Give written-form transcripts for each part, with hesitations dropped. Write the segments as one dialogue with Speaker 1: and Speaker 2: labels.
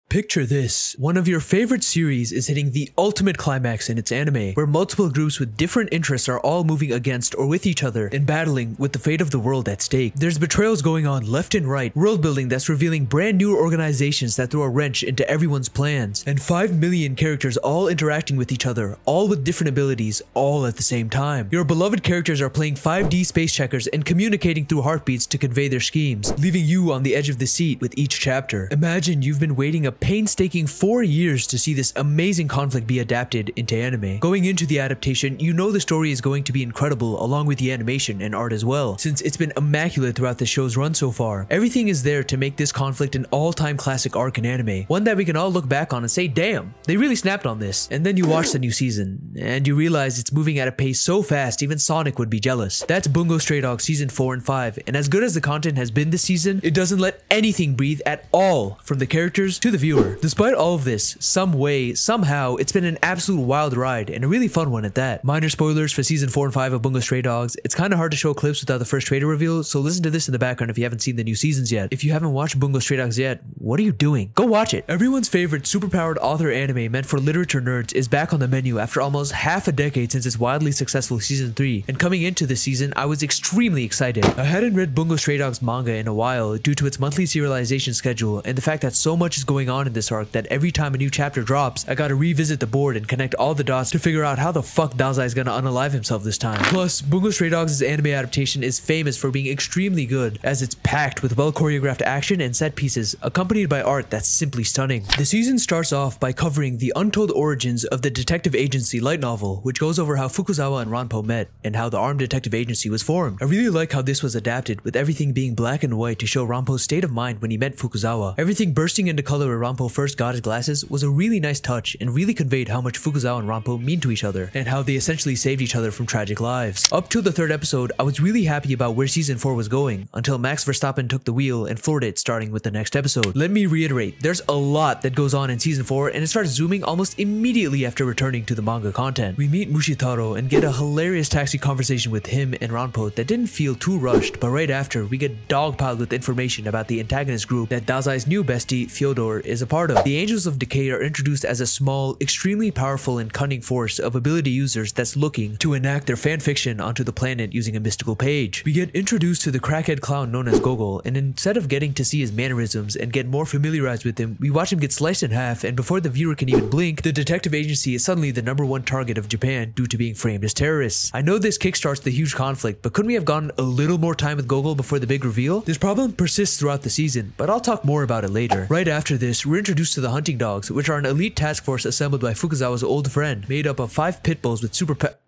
Speaker 1: Picture this. One of your favorite series is hitting the ultimate climax in its anime, where multiple groups with different interests are all moving against or with each other and battling with the fate of the world at stake. There's betrayals going on left and right, world building that's revealing brand new organizations that throw a wrench into everyone's plans, and 5 million characters all interacting with each other, all with different abilities, all at the same time. Your beloved characters are playing 5D space checkers and communicating through heartbeats to convey their schemes, leaving you on the edge of the seat with each chapter. Imagine you've been waiting a painstaking 4 years to see this amazing conflict be adapted into anime. Going into the adaptation, you know the story is going to be incredible along with the animation and art as well, since it's been immaculate throughout the show's run so far. Everything is there to make this conflict an all-time classic arc in anime, one that we can all look back on and say, damn, they really snapped on this. And then you watch the new season, and you realize it's moving at a pace so fast even Sonic would be jealous. That's Bungo Stray Dogs season 4 and 5, and as good as the content has been this season, it doesn't let anything breathe at all, from the characters to the viewer. Despite all of this, some way, somehow, it's been an absolute wild ride, and a really fun one at that. Minor spoilers for season 4 and 5 of Bungo Stray Dogs. It's kinda hard to show clips without the first trailer reveal, so listen to this in the background if you haven't seen the new seasons yet. If you haven't watched Bungo Stray Dogs yet, what are you doing? Go watch it! Everyone's favorite superpowered author anime meant for literature nerds is back on the menu after almost half a decade since its wildly successful season 3, and coming into this season, I was extremely excited. I hadn't read Bungo Stray Dogs manga in a while due to its monthly serialization schedule and the fact that so much is going on in this arc that every time a new chapter drops, I gotta revisit the board and connect all the dots to figure out how the fuck Dazai is gonna unalive himself this time. Plus, Bungo Stray Dogs' anime adaptation is famous for being extremely good, as it's packed with well choreographed action and set pieces, accompanied by art that's simply stunning. The season starts off by covering the untold origins of the detective agency light novel, which goes over how Fukuzawa and Ranpo met, and how the armed detective agency was formed. I really like how this was adapted, with everything being black and white to show Ranpo's state of mind when he met Fukuzawa. Everything bursting into color when Ranpo first got his glasses was a really nice touch and really conveyed how much Fukuzawa and Ranpo mean to each other, and how they essentially saved each other from tragic lives. Up till the 3rd episode, I was really happy about where season 4 was going, until Max Verstappen took the wheel and floored it starting with the next episode. Let me reiterate, there's a lot that goes on in season 4 and it starts zooming almost immediately after returning to the manga content. We meet Mushitaro and get a hilarious taxi conversation with him and Ranpo that didn't feel too rushed, but right after, we get dogpiled with information about the antagonist group that Dazai's new bestie, Fyodor, is a part of. The Angels of Decay are introduced as a small, extremely powerful and cunning force of ability users that's looking to enact their fanfiction onto the planet using a mystical page. We get introduced to the crackhead clown known as Gogol, and instead of getting to see his mannerisms and get more familiarized with him, we watch him get sliced in half, and before the viewer can even blink, the detective agency is suddenly the #1 target of Japan due to being framed as terrorists. I know this kickstarts the huge conflict, but couldn't we have gotten a little more time with Gogol before the big reveal? This problem persists throughout the season, but I'll talk more about it later. Right after this, we're introduced to the Hunting Dogs, which are an elite task force assembled by Fukuzawa's old friend, made up of 5 pit bulls with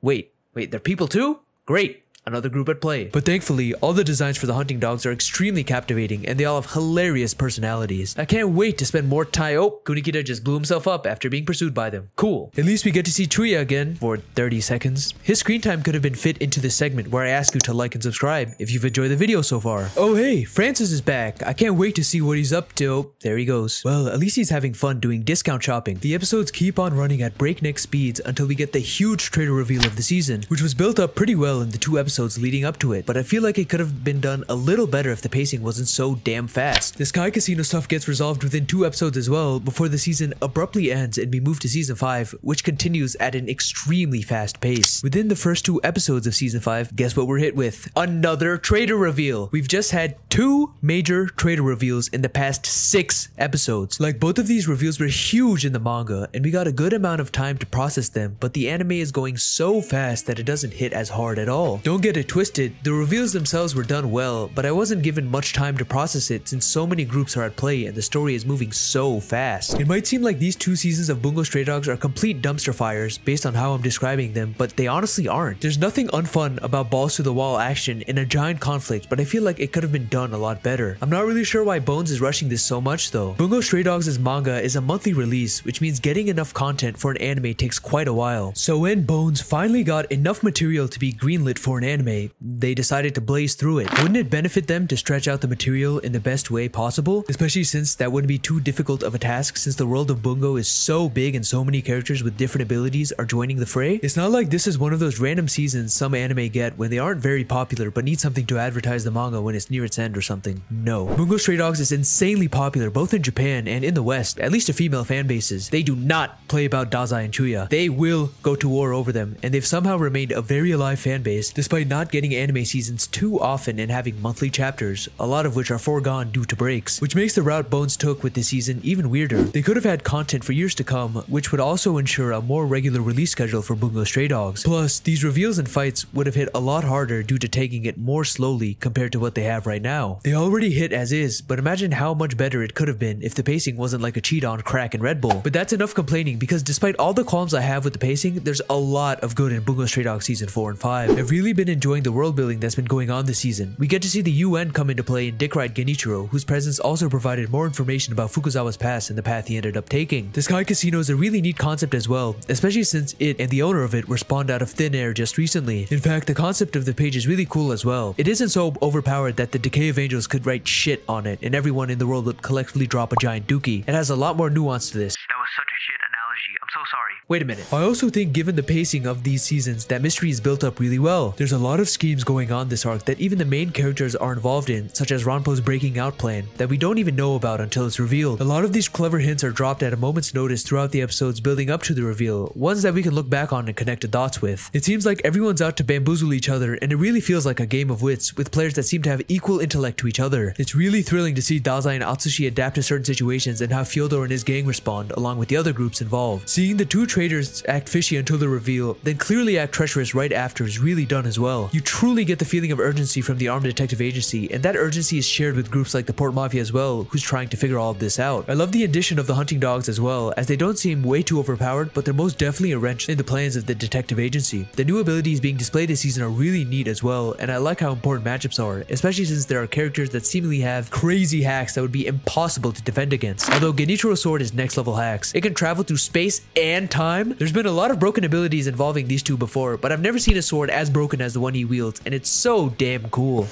Speaker 1: Wait, they're people too? Great! Another group at play. But thankfully, all the designs for the Hunting Dogs are extremely captivating and they all have hilarious personalities. I can't wait to spend more time. Oh, Kunikita just blew himself up after being pursued by them. Cool. At least we get to see Chuya again for 30 seconds. His screen time could have been fit into this segment where I ask you to like and subscribe if you've enjoyed the video so far. Oh hey, Francis is back. I can't wait to see what he's up to. Oh, there he goes. Well, at least he's having fun doing discount shopping. The episodes keep on running at breakneck speeds until we get the huge trailer reveal of the season, which was built up pretty well in the 2 episodes leading up to it, but I feel like it could have been done a little better if the pacing wasn't so damn fast. The Sky Casino stuff gets resolved within 2 episodes as well before the season abruptly ends and we move to season 5, which continues at an extremely fast pace. Within the first 2 episodes of season 5, guess what we're hit with? Another traitor reveal! We've just had 2 major traitor reveals in the past 6 episodes. Like, both of these reveals were huge in the manga and we got a good amount of time to process them, but the anime is going so fast that it doesn't hit as hard at all. Don't get it twisted, the reveals themselves were done well, but I wasn't given much time to process it since so many groups are at play and the story is moving so fast. It might seem like these 2 seasons of Bungo Stray Dogs are complete dumpster fires based on how I'm describing them, but they honestly aren't. There's nothing unfun about balls to the wall action in a giant conflict, but I feel like it could have been done a lot better. I'm not really sure why Bones is rushing this so much though. Bungo Stray Dogs' manga is a monthly release, which means getting enough content for an anime takes quite a while. So when Bones finally got enough material to be greenlit for an anime, they decided to blaze through it. Wouldn't it benefit them to stretch out the material in the best way possible? Especially since that wouldn't be too difficult of a task, since the world of Bungo is so big and so many characters with different abilities are joining the fray. It's not like this is one of those random seasons some anime get when they aren't very popular but need something to advertise the manga when it's near its end or something. No. Bungo Stray Dogs is insanely popular both in Japan and in the West, at least to female fan bases. They do not play about Dazai and Chuya. They will go to war over them, and they've somehow remained a very alive fan base despite not getting anime seasons too often and having monthly chapters, a lot of which are foregone due to breaks, which makes the route Bones took with this season even weirder. They could have had content for years to come, which would also ensure a more regular release schedule for Bungo Stray Dogs. Plus, these reveals and fights would have hit a lot harder due to taking it more slowly compared to what they have right now. They already hit as is, but imagine how much better it could have been if the pacing wasn't like a cheat on crack and Red Bull. But that's enough complaining, because despite all the qualms I have with the pacing, there's a lot of good in Bungo Stray Dogs season 4 and 5. I've really been enjoying the world building that's been going on this season. We get to see the UN come into play in Dick Ride Genichiro, whose presence also provided more information about Fukuzawa's past and the path he ended up taking. The Sky Casino is a really neat concept as well, especially since it and the owner of it were spawned out of thin air just recently. In fact, the concept of the page is really cool as well. It isn't so overpowered that the Decay of Angels could write shit on it and everyone in the world would collectively drop a giant dookie. It has a lot more nuance to this.
Speaker 2: That was such a shit analogy. I'm so sorry.
Speaker 1: Wait a minute. I also think given the pacing of these seasons, that mystery is built up really well. There's a lot of schemes going on this arc that even the main characters are involved in, such as Ranpo's breaking out plan, that we don't even know about until it's revealed. A lot of these clever hints are dropped at a moment's notice throughout the episodes building up to the reveal, ones that we can look back on and connect the dots with. It seems like everyone's out to bamboozle each other, and it really feels like a game of wits, with players that seem to have equal intellect to each other. It's really thrilling to see Dazai and Atsushi adapt to certain situations and how Fyodor and his gang respond, along with the other groups involved. Seeing the two traders act fishy until the reveal, then clearly act treacherous right after is really done as well. You truly get the feeling of urgency from the armed detective agency, and that urgency is shared with groups like the Port Mafia as well, who's trying to figure all of this out. I love the addition of the hunting dogs as well, as they don't seem way too overpowered, but they're most definitely a wrench in the plans of the detective agency. The new abilities being displayed this season are really neat as well, and I like how important matchups are, especially since there are characters that seemingly have crazy hacks that would be impossible to defend against. Although Genichiro's sword is next level hacks. It can travel through space and time. There's been a lot of broken abilities involving these two before, but I've never seen a sword as broken as the one he wields, and it's so damn cool.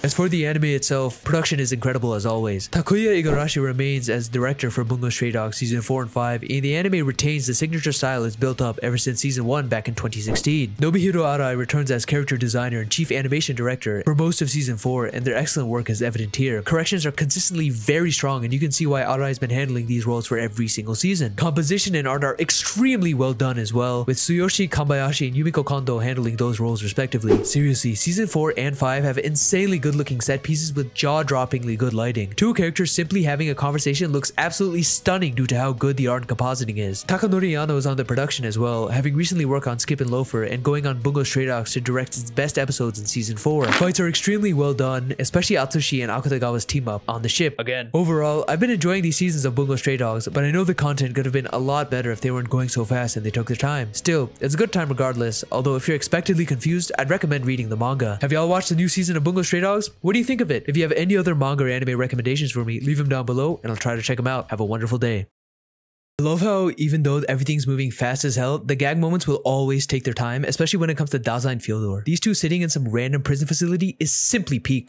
Speaker 1: As for the anime itself, production is incredible as always. Takuya Igarashi remains as director for Bungo Stray Dogs season 4 and 5, and the anime retains the signature style it's built up ever since season 1 back in 2016. Nobuhiro Arai returns as character designer and chief animation director for most of season 4, and their excellent work is evident here. Corrections are consistently very strong, and you can see why Arai has been handling these roles for every single season. Composition and art are extremely well done as well, with Tsuyoshi Kambayashi and Yumiko Kondo handling those roles respectively. Seriously, season 4 and 5 have insanely good looking set pieces with jaw-droppingly good lighting. Two characters simply having a conversation looks absolutely stunning due to how good the art and compositing is. Takanori Yano is on the production as well, having recently worked on Skip and Loafer and going on Bungo Stray Dogs to direct its best episodes in season 4. Fights are extremely well done, especially Atsushi and Akutagawa's team up on the ship again. Overall, I've been enjoying these seasons of Bungo Stray Dogs, but I know the content could have been a lot better if they weren't going so fast and they took their time. Still, it's a good time regardless, although if you're expectedly confused, I'd recommend reading the manga. Have y'all watched the new season of Bungo Stray Dogs? What do you think of it? If you have any other manga or anime recommendations for me, leave them down below and I'll try to check them out. Have a wonderful day. I love how even though everything's moving fast as hell, the gag moments will always take their time, especially when it comes to Dazai and Fyodor. These two sitting in some random prison facility is simply peak.